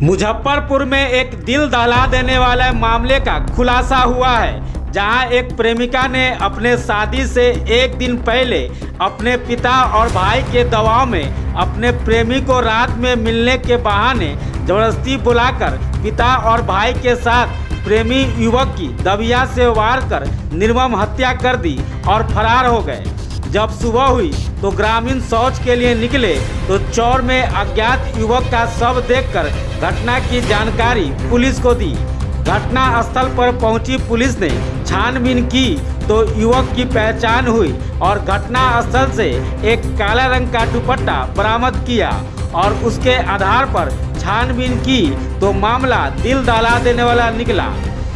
मुजफ्फरपुर में एक दिल दहला देने वाले मामले का खुलासा हुआ है, जहां एक प्रेमिका ने अपने शादी से एक दिन पहले अपने पिता और भाई के दबाव में अपने प्रेमी को रात में मिलने के बहाने जबरदस्ती बुलाकर पिता और भाई के साथ प्रेमी युवक की दबिया से वार कर निर्मम हत्या कर दी और फरार हो गए। जब सुबह हुई तो ग्रामीण शौच के लिए निकले तो चौर में अज्ञात युवक का शव देखकर घटना की जानकारी पुलिस को दी। घटना स्थल पर पहुंची पुलिस ने छानबीन की तो युवक की पहचान हुई और घटना स्थल से एक काला रंग का दुपट्टा बरामद किया और उसके आधार पर छानबीन की तो मामला दिल दहला देने वाला निकला।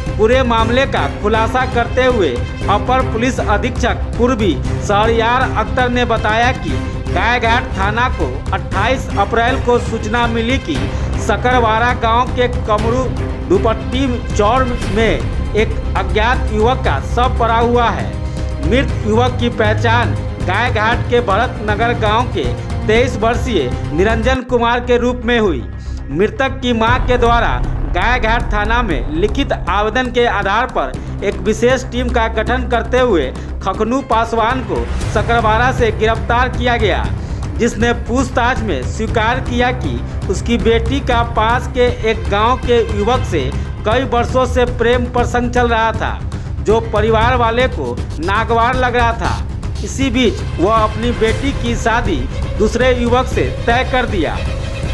पूरे मामले का खुलासा करते हुए अपर पुलिस अधीक्षक पूर्वी शहरयार अख्तर ने बताया कि गायघाट थाना को 28 अप्रैल को सूचना मिली कि सकरवाड़ा गांव के कमरू दुपट्टी चौर में एक अज्ञात युवक का शव पड़ा हुआ है। मृत युवक की पहचान गायघाट के भरत नगर गांव के 23 वर्षीय निरंजन कुमार के रूप में हुई। मृतक की मां के द्वारा गायघाट थाना में लिखित आवेदन के आधार पर एक विशेष टीम का गठन करते हुए खखनू पासवान को सकरवाड़ा से गिरफ्तार किया गया, जिसने पूछताछ में स्वीकार किया कि उसकी बेटी का पास के एक गांव के युवक से कई वर्षों से प्रेम प्रसंग चल रहा था, जो परिवार वाले को नागवार लग रहा था। इसी बीच वह अपनी बेटी की शादी दूसरे युवक से तय कर दिया।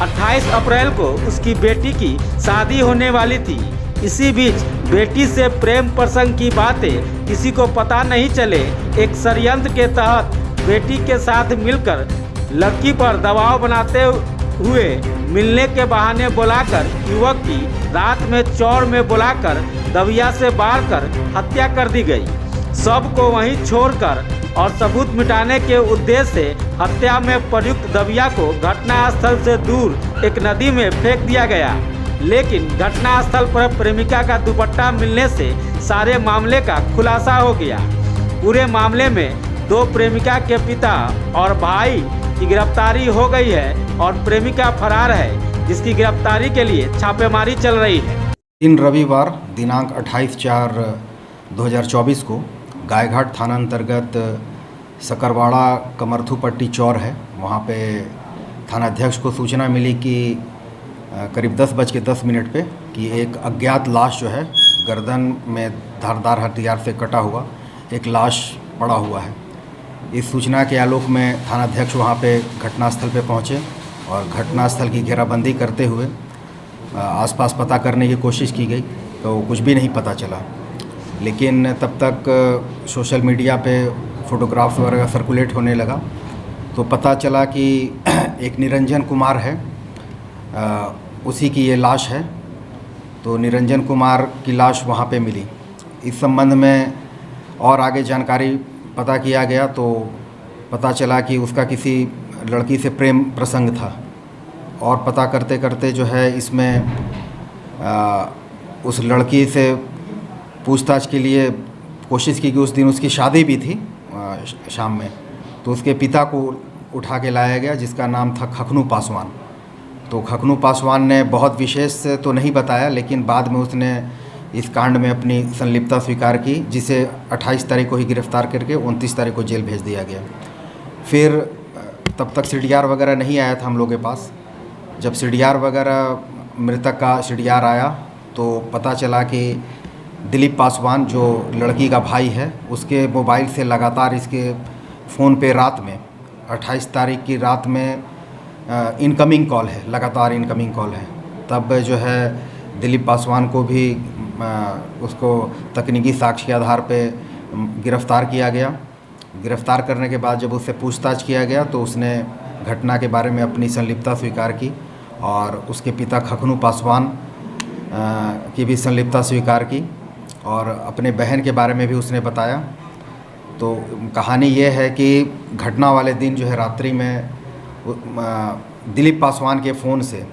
28 अप्रैल को उसकी बेटी की शादी होने वाली थी। इसी बीच बेटी से प्रेम प्रसंग की बातें किसी को पता नहीं चले एक षड्यंत्र के तहत बेटी के साथ मिलकर लड़की पर दबाव बनाते हुए मिलने के बहाने बुलाकर युवक की रात में चौर में बुलाकर दबिया से बार कर हत्या कर दी गई। शव को वहीं छोड़कर और सबूत मिटाने के उद्देश्य से हत्या में प्रयुक्त दबिया को घटनास्थल से दूर एक नदी में फेंक दिया गया। लेकिन घटनास्थल पर प्रेमिका का दुपट्टा मिलने से सारे मामले का खुलासा हो गया। पूरे मामले में 2 प्रेमिका के पिता और भाई की गिरफ्तारी हो गई है और प्रेमिका फरार है, जिसकी गिरफ्तारी के लिए छापेमारी चल रही है। दिन रविवार दिनांक 28/4/2024 को गायघाट थाना अंतर्गत सकरवाड़ा कमरथू पट्टी चौर है, वहाँ पे थानाध्यक्ष को सूचना मिली कि करीब 10:10 पे कि एक अज्ञात लाश जो है गर्दन में धारदार हथियार से कटा हुआ एक लाश पड़ा हुआ है। इस सूचना के आलोक में थानाध्यक्ष वहाँ पे घटनास्थल पे पहुँचे और घटनास्थल की घेराबंदी करते हुए आसपास पता करने की कोशिश की गई तो कुछ भी नहीं पता चला। लेकिन तब तक सोशल मीडिया पे फ़ोटोग्राफ्स वगैरह सर्कुलेट होने लगा तो पता चला कि एक निरंजन कुमार है, उसी की ये लाश है। तो निरंजन कुमार की लाश वहाँ पे मिली। इस संबंध में और आगे जानकारी पता किया गया तो पता चला कि उसका किसी लड़की से प्रेम प्रसंग था और पता करते करते जो है इसमें उस लड़की से पूछताछ के लिए कोशिश की कि उस दिन उसकी शादी भी थी शाम में, तो उसके पिता को उठा के लाया गया जिसका नाम था खखनू पासवान। तो खखनू पासवान ने बहुत विशेष तो नहीं बताया, लेकिन बाद में उसने इस कांड में अपनी संलिप्तता स्वीकार की, जिसे 28 तारीख को ही गिरफ्तार करके 29 तारीख को जेल भेज दिया गया। फिर तब तक सीडीआर वगैरह नहीं आया था हम लोग के पास। जब सीडीआर वगैरह मृतक का सीडीआर आया तो पता चला कि दिलीप पासवान जो लड़की का भाई है उसके मोबाइल से लगातार इसके फ़ोन पे रात में 28 तारीख की रात में इनकमिंग कॉल है, लगातार इनकमिंग कॉल है। तब जो है दिलीप पासवान को भी उसको तकनीकी साक्ष्य के आधार पे गिरफ़्तार किया गया। गिरफ़्तार करने के बाद जब उससे पूछताछ किया गया तो उसने घटना के बारे में अपनी संलिप्तता स्वीकार की और उसके पिता खखनू पासवान की भी संलिप्तता स्वीकार की और अपने बहन के बारे में भी उसने बताया। तो कहानी ये है कि घटना वाले दिन जो है रात्रि में दिलीप पासवान के फ़ोन से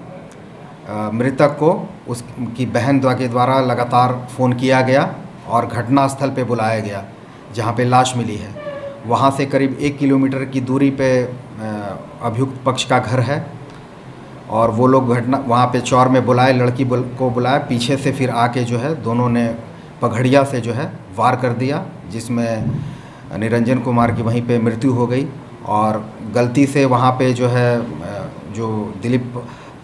मृतक को उसकी बहन के द्वारा लगातार फ़ोन किया गया और घटनास्थल पे बुलाया गया जहाँ पे लाश मिली है। वहाँ से करीब 1 किलोमीटर की दूरी पे अभियुक्त पक्ष का घर है और वो लोग घटना वहाँ पे चौर में बुलाए, को बुलाया, पीछे से फिर आके जो है दोनों ने पगड़िया से जो है वार कर दिया, जिसमें निरंजन कुमार की वहीं पे मृत्यु हो गई। और गलती से वहाँ पे जो है जो दिलीप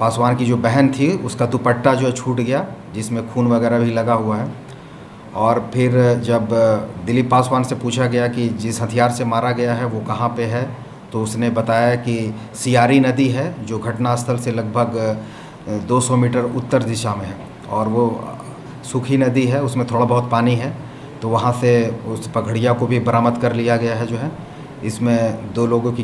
पासवान की जो बहन थी उसका दुपट्टा जो है छूट गया, जिसमें खून वगैरह भी लगा हुआ है। और फिर जब दिलीप पासवान से पूछा गया कि जिस हथियार से मारा गया है वो कहाँ पे है, तो उसने बताया कि सियारी नदी है जो घटनास्थल से लगभग 200 मीटर उत्तर दिशा में है, और वो सूखी नदी है, उसमें थोड़ा बहुत पानी है। तो वहाँ से उस पगड़िया को भी बरामद कर लिया गया है जो है। इसमें 2 लोगों की